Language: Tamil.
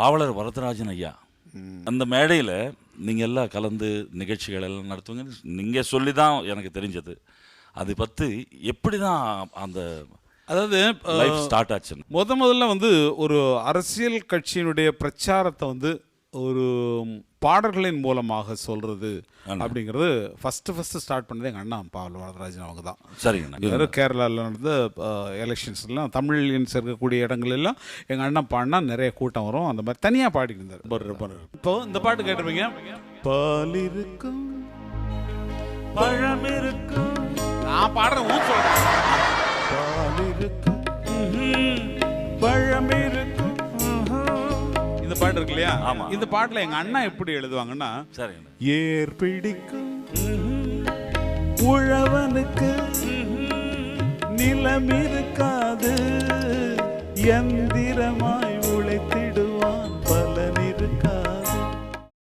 பாவலர் வரதராஜன் ஐயா அந்த மேடையில் நீங்கள் எல்லாம் கலந்து நிகழ்ச்சிகள் எல்லாம் நடத்துவீங்க. நீங்கள் சொல்லி தான் எனக்கு தெரிஞ்சது. அதை பற்றி எப்படி தான் அந்த அதாவது லைஃப் ஸ்டார்ட் ஆச்சு? முதல்ல வந்து ஒரு அரசியல் கட்சியினுடைய பிரச்சாரத்தை வந்து ஒரு பாடல்களின் மூலமாக சொல்றது அப்படிங்கிறது ஃபர்ஸ்ட் ஸ்டார்ட் பண்ணது எங்கள் அண்ணா பாவலர் வரதராஜன் அவங்க தான். சரிங்க. கேரளாவில் நடந்த எலெக்ஷன்ஸ்லாம் தமிழியன்ஸ் இருக்கக்கூடிய இடங்கள் எல்லாம் எங்கள் அண்ணன் பாடினா நிறைய கூட்டம் வரும். அந்த மாதிரி தனியாக பாடிட்டு இருந்தார். இப்போ இந்த பாட்டு கேட்டிருப்பீங்க. பால் இருக்கும் பழம் இருக்கும், நான் பாடுறேன் ஊர் சொல்றேன். பால் இருக்கும் பழம் இருக்கும், இந்த பாட்டு இருக்கு இல்லையா? ஆமா. இந்த பாட்டுல எங்க அண்ணா எப்படி எழுதுவாங்கன்னா, ஏர் பிடிக்கும் உழவனுக்கு நிலம் இருக்காது, எந்திரமாய் உழைத்திடும்